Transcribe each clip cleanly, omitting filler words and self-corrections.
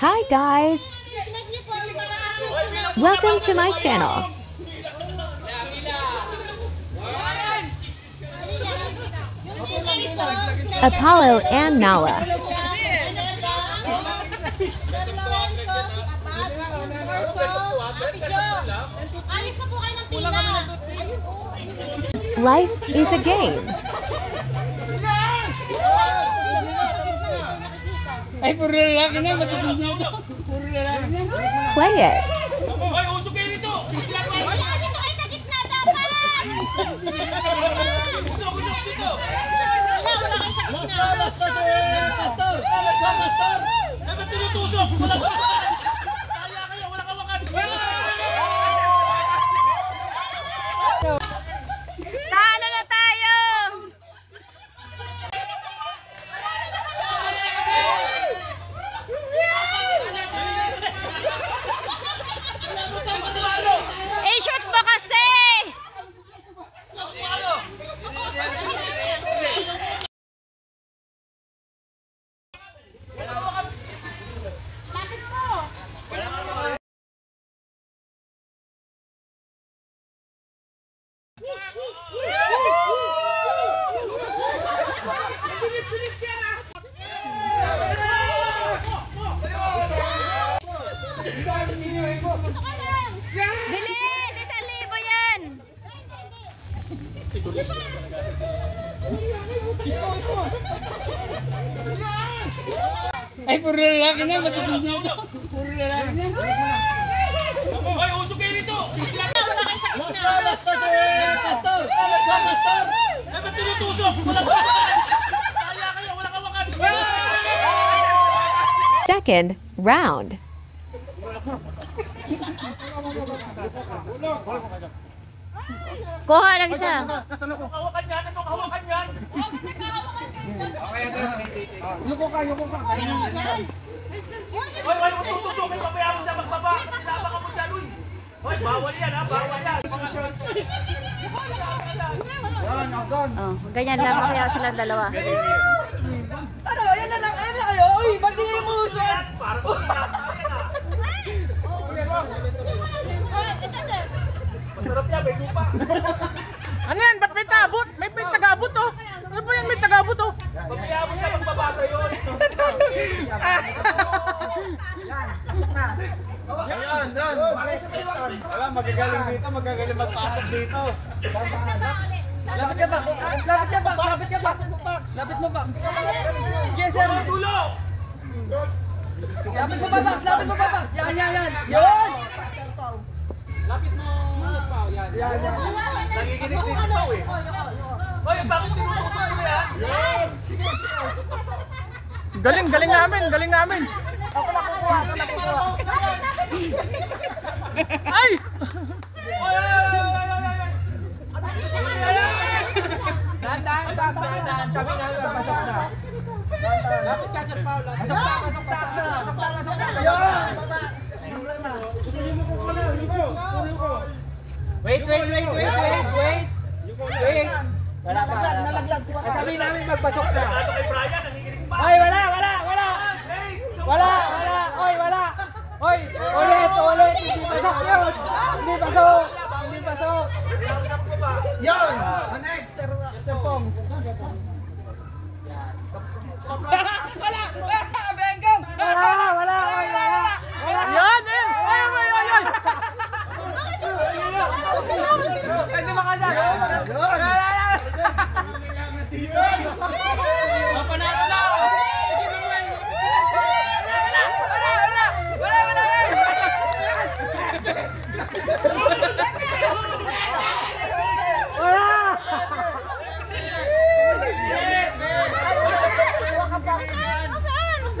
Hi guys! Welcome to my channel. Apollo and Nala. Life is a game. Ay, puro lalaki na, matutulog na. Puro lalaki na. Play it. Hoy, usok kayo nito! Wala, dito kayo sa gitna dapat! Usok dito! Wala kayo sa gitna. Pastor! Pastor! Eh, ba't tinutusok? Walang hawakan! Kaya kayo, walang hawakan! Talo na tayo! I-shoot mo kasi! Lapit mo! Bilis! 1,000 yan! Ay, puro lalaki na, matutulog na. Puro lalaki na. Hoy, usok kayo nito! Wala kayo sa gitna. Pastor! Pastor! Eh, ba't tinutusok? Walang hawakan! Kaya kayo, walang hawakan! Second round. Kuha ng isa. Hawakan yan! Anong hawakan yan? Yuko ka. Hoy, hoy, kung tutusokin, pabayaan mo siya magbaba! Isama ka mo dyan, uy! Hoy, bawal yan ha! Bawal yan! Oh, ganyan lang kaya silang dalawa. Ano? Ayan na kayo. Uy, ba't di kayo musot? Parang masarap yan, may lupa! Ano yan? Ba't may tabot? May tagabot oh. Ano ba yan? May tagabot oh. Pabayaan mo siya magbabasa yun! Ayan, doon. Wala, magagaling dito, magagaling magpasok dito. Lapit ka ba? Lapit mo ba? Yes, sir. Tulo! Lapit mo ba? Yan. Yun! Lapit mo sa pao, yan. Nagiginig din sa pao eh. Hoy, bakit tinutusok mo yan? Galing namin. Ako nakukuha. Ay! Dahan-dahan. Sabi namin papasok na. Lapit ka sa pao, lapit. Pasok na. Wait. Nalaglag. Sabi namin magpasok na. Ano kay Brian, nangiginig pa? Ay, wala. Oy, ulit. Hindi pasok yun. Hindi pasok. Yan! Next, Sir Pongs. Benggam! Wala. Yan! Ay! Hindi makasal! Panalo na!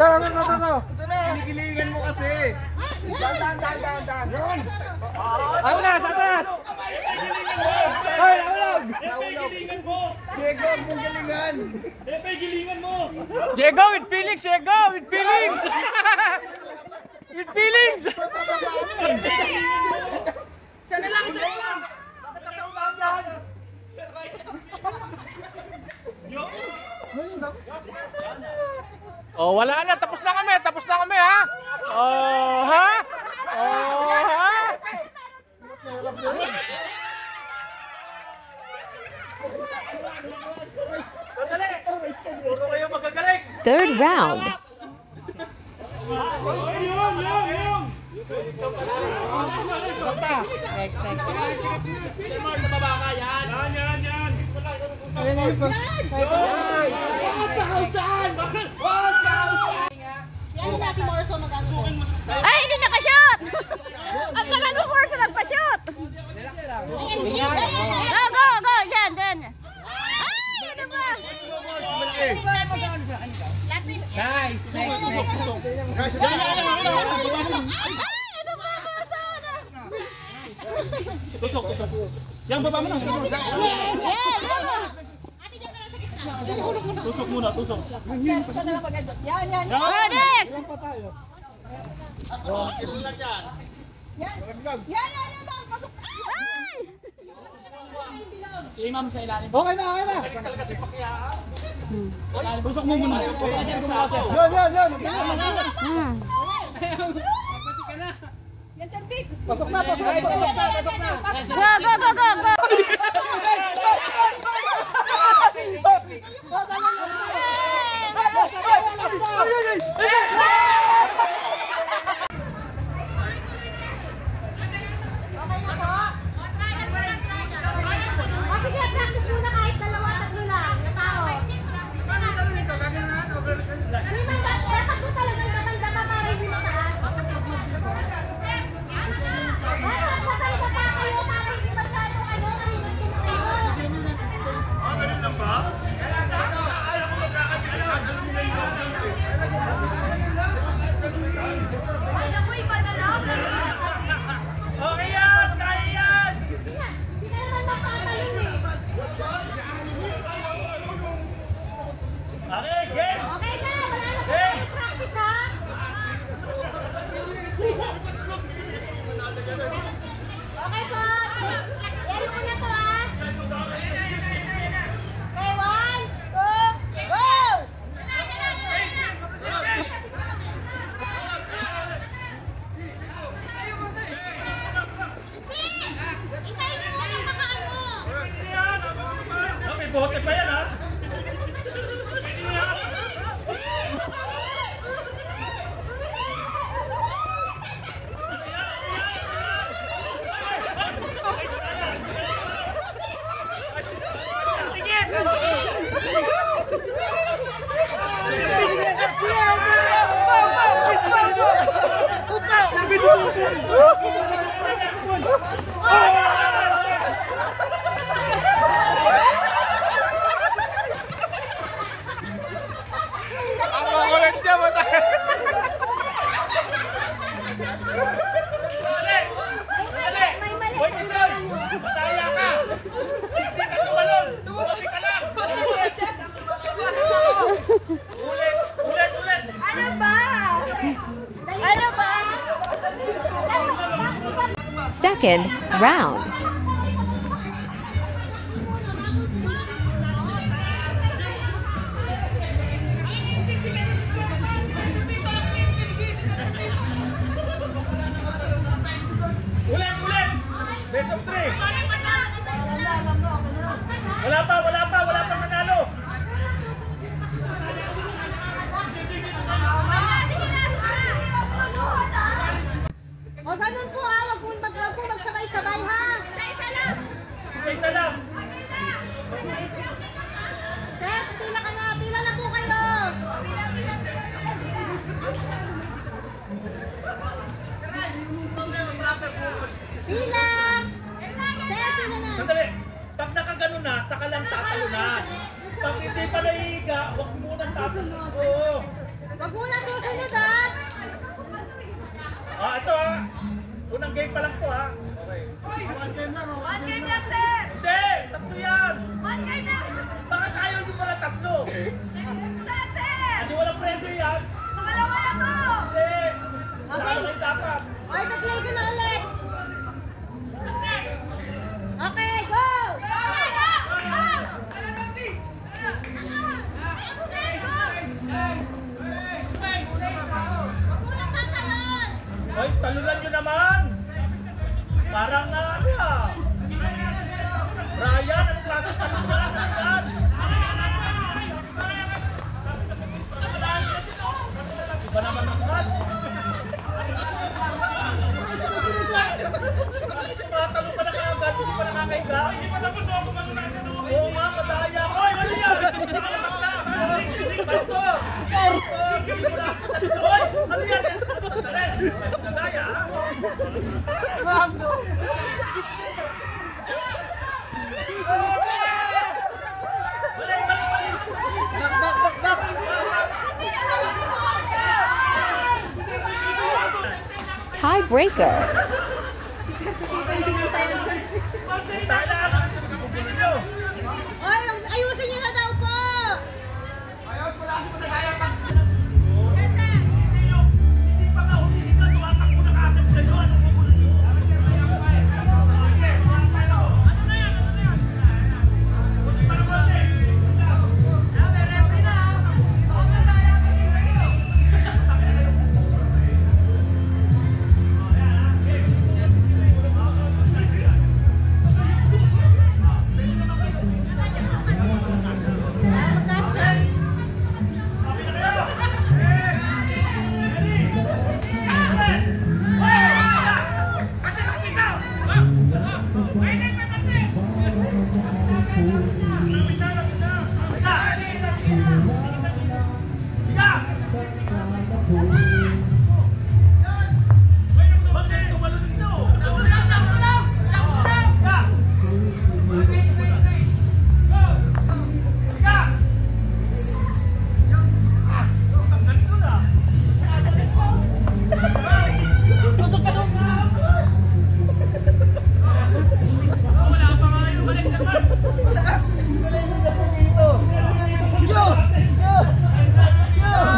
Tara. Kinikilingan mo kasi. Dahan. Ako na, sa taas! Hoy, nahulog! Diego, ang mong galingan. Diego, with feelings! With feelings! Sana lang! Oh, wala na. Tapos na kami ha. Third round. Ay, hindi nakashot! Ang tagal mo, Morso, nagpa-shot! Go, go, go! Yan, yan! Ay, ano ba? Nice. Ay, ano ba, Morso? Tusok. Yan, baba mo lang. Yan, ano? Tusok muna, tusok. Oh, next! Ay! Si Imam sa ilalim. Okay na, okay na. Tusok mo muna. Yan. Pasok na. Go, go, go, go, go! Sige, practice muna kahit dalawa, tatlo lang na tao. Hindi man ba, dapat mo talagang damay-dama para hindi mataas. Dapat matay-dama kayo para hindi masyadong mahirap tumayo. Okay yan! Kaya yan! Hindi ka naman mapatalon eh. Okay, game! Okay na, wala na pa tayo practice ha. Okay po. Yan ko na to ha. Okay, 1, 2, go! Hintayin mo muna makaano. Okay, bote pa yan ha! May mali kasi ano. Mataya ka! Hindi ka tumalon! Tumalon ka lang! Ulit! Ano ba? Ano ba? Second round. Ulit! Best of 3! Wala pa nanalo! O ganun po ha, wag po magsabay-sabay ha. Isa lang! Sir, pila na po kayo. Pila! Sir, pila na. Sandali! Pag nakaganon na, saka lang tatalunan. Pag hindi pa naihiga, huwag munang tatalunan. Oo. Wag muna susunod ha. Ito ha. Unang game pa lang to ha. Okay. One game lang, sir. Hindi! Tatlo yan! One game lang. Bakit ayaw nyo pala tatlo? Sir! Hindi walang premyo yan. Pangalawa na to. Hindi! Okay. Wala dapat. Okay, pa-play ko na ulit. Okay, go! Hoy, talunan nyo naman! Parang ano ah! Ryan, anong klaseng talunan? Ryan! ba naman ang gas? Matalo ka na kaagad, hindi pa nakakahiga. Hindi pa tapos ako kumakunahan na ako. Oo nga, madaya. Hoy, ano yan? Pastor! Pastor! Hindi mo nakakatalo. Hoy, ano yan? Madaya, ha? Tiebreaker. Ay, ayusin niyo na daw po! Hindi pa nga humihinga, tumatakbo na kaagad kayo. Ano na yan? Buti pa naman eh.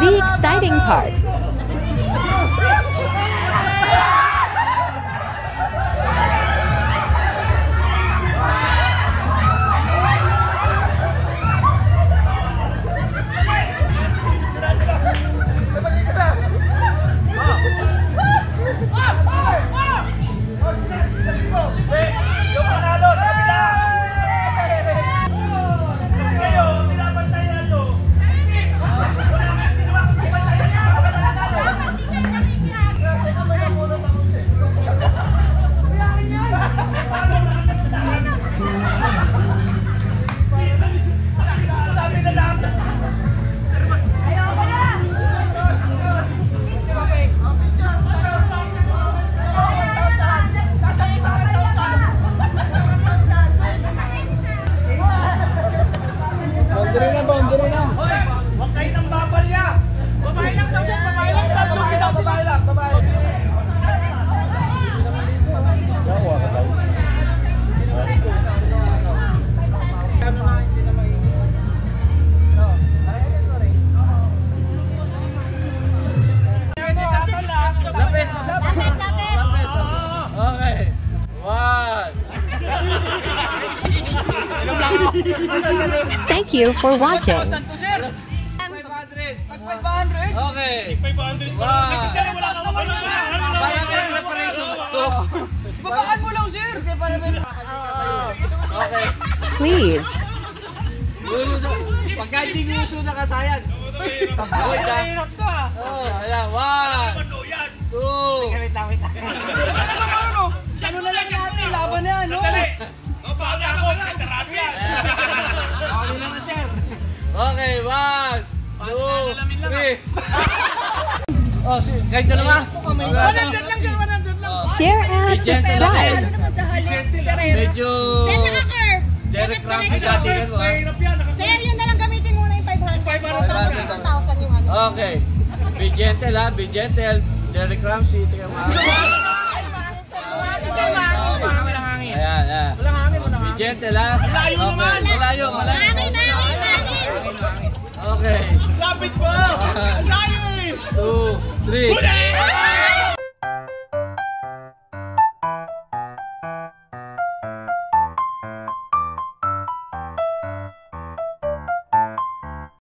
The exciting part. Yung panalo sa kabila! Kasi kayo, pinapantayan nyo. Boundary na. Hoy, huwag kayo nang babalya. Babae lang daw siya, babae lang daw. Babae lang, babae. Yawa ka daw. Lapit, Lapit, lapit! Okay. One. Thank you for watching. 500. Okay. 500. Babaan mo lang, sir. Okay. Please. Pagka hindi gusto na kasayan. Mahirap ka. Oh, ayan. 1, 2. Wait lang. Talaga marunong. Ano na lang natin, laban na yan, no? Babae ako, karami yan. Okay naman, sir. Okay, 1, 2, 3. Oh, kahit ka naman. 100 lang, sir. 100 lang. Share and subscribe. Medyo Sir, naka-curve! Derek Ramsey dati yan mo, ha? Sir, yun na lang gamitin muna yung 500. 500. 1,000 yung ano. Okay. Be gentle, ha? Be gentle. Derek Ramsey. Tingnan mo, ha? Ayan, ayan. Be gentle, ha? Okay. Malayo. Mangin! Okay. Lapit po. Ang layo eh. 2, 3.